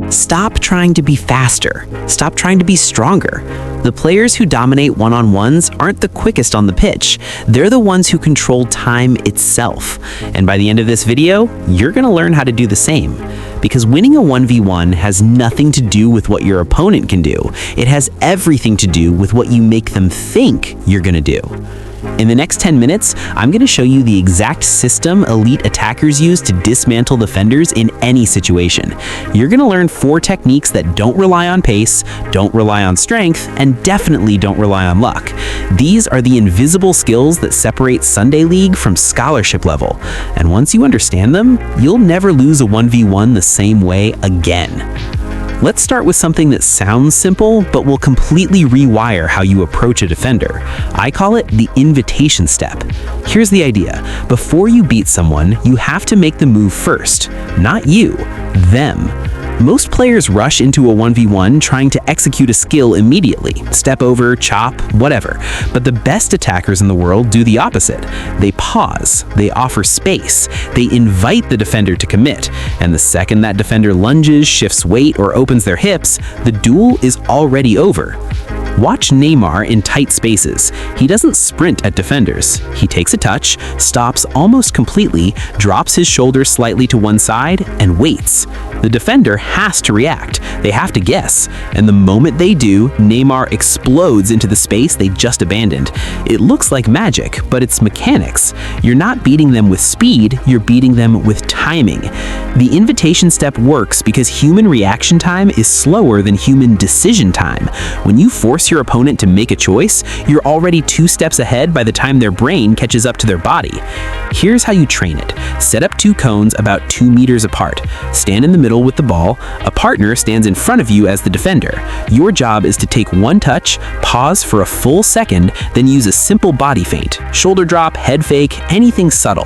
Stop trying to be faster. Stop trying to be stronger. The players who dominate one-on-ones aren't the quickest on the pitch. They're the ones who control time itself. And by the end of this video, you're going to learn how to do the same. Because winning a 1v1 has nothing to do with what your opponent can do. It has everything to do with what you make them think you're going to do. In the next 10 minutes, I'm going to show you the exact system elite attackers use to dismantle defenders in any situation. You're going to learn 4 techniques that don't rely on pace, don't rely on strength, and definitely don't rely on luck. These are the invisible skills that separate Sunday League from scholarship level. And once you understand them, you'll never lose a 1v1 the same way again. Let's start with something that sounds simple, but will completely rewire how you approach a defender. I call it the invitation step. Here's the idea. Before you beat someone, you have to make the move first. Not you, them. Most players rush into a 1v1 trying to execute a skill immediately. Step over, chop, whatever. But the best attackers in the world do the opposite. They pause, they offer space, they invite the defender to commit. And the second that defender lunges, shifts weight, or opens their hips, the duel is already over. Watch Neymar in tight spaces. He doesn't sprint at defenders. He takes a touch, stops almost completely, drops his shoulders slightly to one side, and waits. The defender has to react. They have to guess. And the moment they do, Neymar explodes into the space they just abandoned. It looks like magic, but it's mechanics. You're not beating them with speed, you're beating them with timing. The invitation step works because human reaction time is slower than human decision time. When you force your opponent to make a choice, you're already 2 steps ahead by the time their brain catches up to their body. Here's how you train it. Set up 2 cones about 2 meters apart. Stand in the middle with the ball. A partner stands in front of you as the defender. Your job is to take 1 touch, pause for a full second, then use a simple body feint. Shoulder drop, head fake, anything subtle.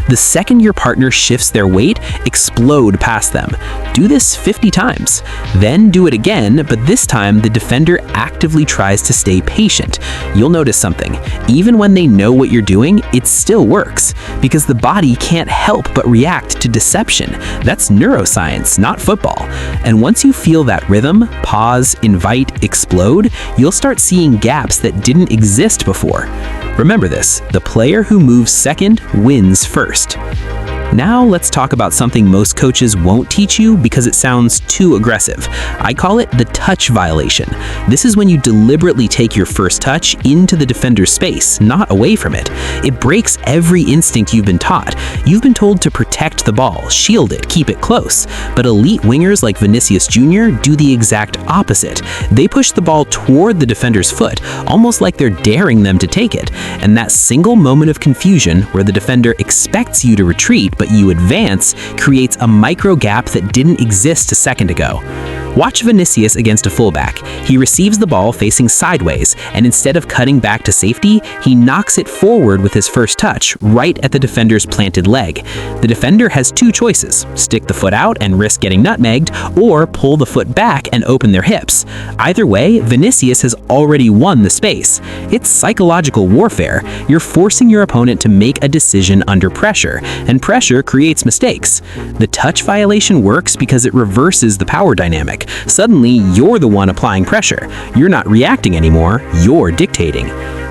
The second your partner shifts their weight, explode past them. Do this 50 times. Then do it again, but this time the defender actively tries to stay patient. You'll notice something. Even when they know what you're doing, it still works. Because the body can't help but react to deception. That's neuroscience, not football. And once you feel that rhythm, pause, invite, explode, you'll start seeing gaps that didn't exist before. Remember this, the player who moves second wins first. Now let's talk about something most coaches won't teach you because it sounds too aggressive. I call it the touch violation. This is when you deliberately take your first touch into the defender's space, not away from it. It breaks every instinct you've been taught. You've been told to protect the ball, shield it, keep it close. But elite wingers like Vinicius Jr. do the exact opposite. They push the ball toward the defender's foot, almost like they're daring them to take it. And that single moment of confusion where the defender expects you to retreat but you advance creates a micro gap that didn't exist a second ago. Watch Vinicius against a fullback. He receives the ball facing sideways, and instead of cutting back to safety, he knocks it forward with his first touch, right at the defender's planted leg. The defender has 2 choices: stick the foot out and risk getting nutmegged, or pull the foot back and open their hips. Either way, Vinicius has already won the space. It's psychological warfare. You're forcing your opponent to make a decision under pressure, and pressure creates mistakes. The touch violation works because it reverses the power dynamic. Suddenly, you're the one applying pressure. You're not reacting anymore, you're dictating.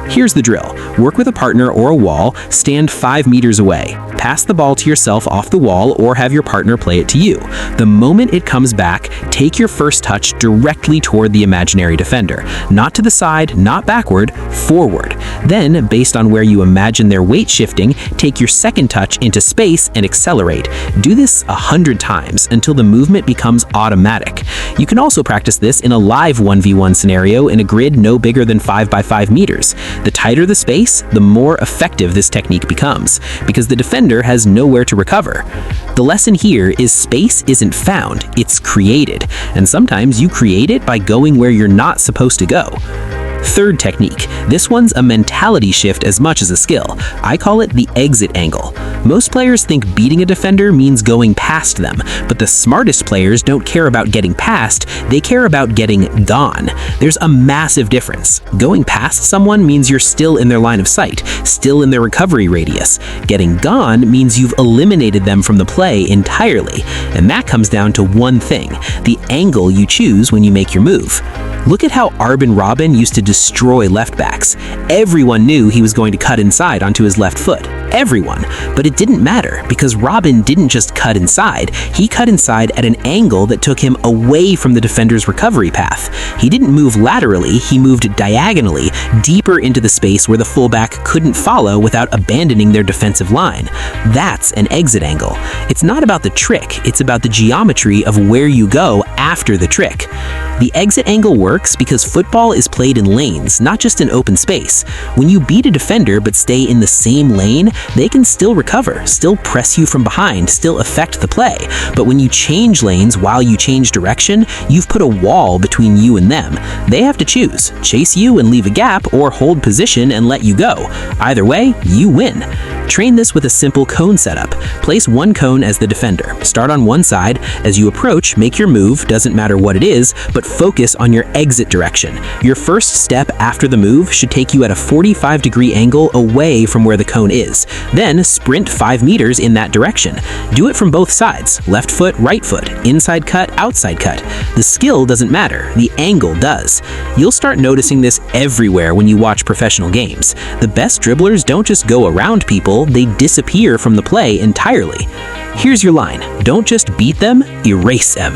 Here's the drill. Work with a partner or a wall, stand 5 meters away. Pass the ball to yourself off the wall or have your partner play it to you. The moment it comes back, take your first touch directly toward the imaginary defender. Not to the side, not backward, forward. Then, based on where you imagine their weight shifting, take your second touch into space and accelerate. Do this 100 times until the movement becomes automatic. You can also practice this in a live 1v1 scenario in a grid no bigger than 5 by 5 meters. The tighter the space, the more effective this technique becomes, because the defender has nowhere to recover. The lesson here is space isn't found, it's created, and sometimes you create it by going where you're not supposed to go. Third technique. This one's a mentality shift as much as a skill. I call it the exit angle. Most players think beating a defender means going past them, but the smartest players don't care about getting past, they care about getting gone. There's a massive difference. Going past someone means you're still in their line of sight, still in their recovery radius. Getting gone means you've eliminated them from the play entirely, and that comes down to one thing: the angle you choose when you make your move. Look at how Arben Robben used to destroy left backs. Everyone knew he was going to cut inside onto his left foot. Everyone. But it didn't matter, because Robben didn't just cut inside, he cut inside at an angle that took him away from the defender's recovery path. He didn't move laterally, he moved diagonally, deeper into the space where the fullback couldn't follow without abandoning their defensive line. That's an exit angle. It's not about the trick, it's about the geometry of where you go after the trick. The exit angle works because football is played in lanes, not just in open space. When you beat a defender but stay in the same lane, they can still recover, still press you from behind, still affect the play. But when you change lanes while you change direction, you've put a wall between you and them. They have to choose: chase you and leave a gap, or hold position and let you go. Either way, you win. Train this with a simple cone setup. Place one cone as the defender. Start on one side. As you approach, make your move, doesn't matter what it is, but focus on your exit direction. Your first step after the move should take you at a 45-degree angle away from where the cone is. Then sprint 5 meters in that direction. Do it from both sides: left foot, right foot, inside cut, outside cut. The skill doesn't matter, the angle does. You'll start noticing this everywhere when you watch professional games. The best dribblers don't just go around people, they disappear from the play entirely. Here's your line: don't just beat them, erase them.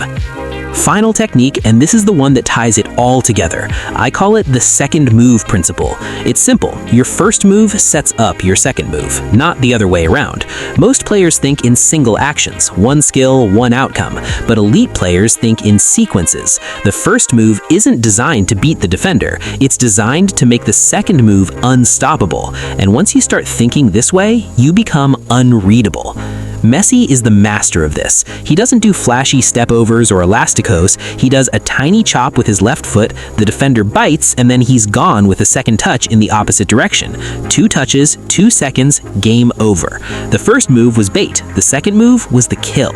Final technique, and this is the one that ties it all together. I call it the second move principle. It's simple. Your first move sets up your second move, not the other way around. Most players think in single actions, one skill, one outcome, but elite players think in sequences. The first move isn't designed to beat the defender, it's designed to make the second move unstoppable. And once you start thinking this way, you become unreadable. Messi is the master of this. He doesn't do flashy step-overs or elasticos, he does a tiny chop with his left foot, the defender bites, and then he's gone with a second touch in the opposite direction. 2 touches, 2 seconds, game over. The first move was bait, the second move was the kill.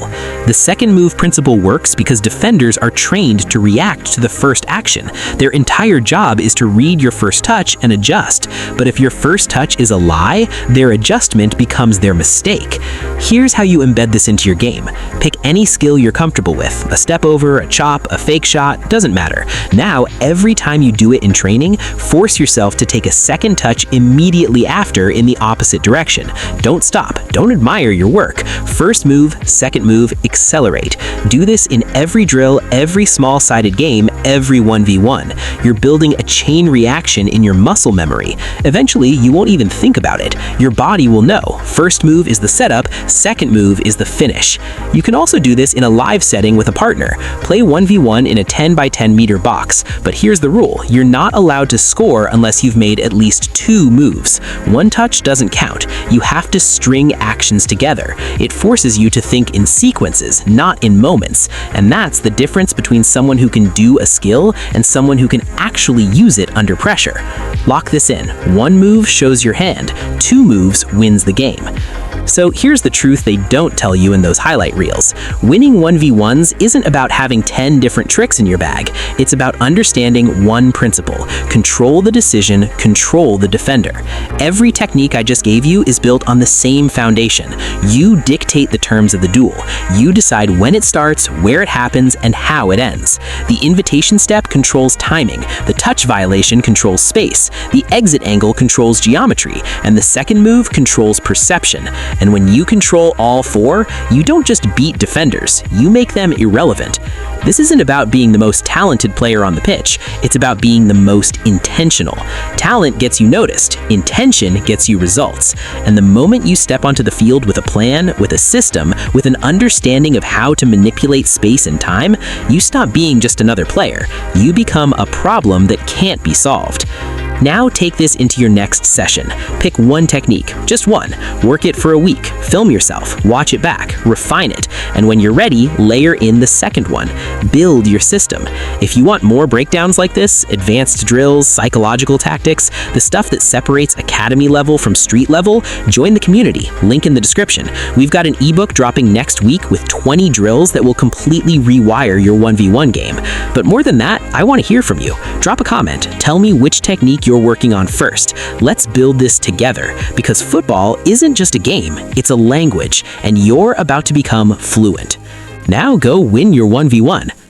The second move principle works because defenders are trained to react to the first action. Their entire job is to read your first touch and adjust. But if your first touch is a lie, their adjustment becomes their mistake. Here's how you embed this into your game. Pick any skill you're comfortable with. A step over, a chop, a fake shot, doesn't matter. Now, every time you do it in training, force yourself to take a second touch immediately after in the opposite direction. Don't stop. Don't admire your work. First move, second move, accelerate. Do this in every drill, every small-sided game, every 1v1. You're building a chain reaction in your muscle memory. Eventually, you won't even think about it. Your body will know. First move is the setup, second move is the finish. You can also do this in a live setting with a partner. Play 1v1 in a 10 by 10 meter box, but here's the rule: you're not allowed to score unless you've made at least 2 moves. One touch doesn't count. You have to string actions together. It forces you to think in sequences, not in moments. And that's the difference between someone who can do a skill and someone who can actually use it under pressure. Lock this in. 1 move shows your hand, 2 moves wins the game. So here's the truth they don't tell you in those highlight reels. Winning 1v1s isn't about having 10 different tricks in your bag. It's about understanding one principle: control the decision, control the defender. Every technique I just gave you is built on the same foundation. You dictate the terms of the duel. You decide when it starts, where it happens, and how it ends. The invitation step controls timing, the touch violation controls space, the exit angle controls geometry, and the second move controls perception. And when you control all 4, you don't just beat defenders, you make them irrelevant. This isn't about being the most talented player on the pitch, it's about being the most intentional. Talent gets you noticed, intention gets you results. And the moment you step onto the field with a plan, with a system, with an understanding of how to manipulate space and time, you stop being just another player. You become a problem that can't be solved. Now take this into your next session. Pick one technique, just one. Work it for a week. Film yourself, watch it back, refine it, and when you're ready, layer in the second one. Build your system. If you want more breakdowns like this, advanced drills, psychological tactics, the stuff that separates academy level from street level, join the community. Link in the description. We've got an ebook dropping next week with 20 drills that will completely rewire your 1v1 game. But more than that, I want to hear from you. Drop a comment. Tell me which technique you're working on first. Let's build this together, because football isn't just a game, it's a language, and you're about to become fluent. Now go win your 1v1.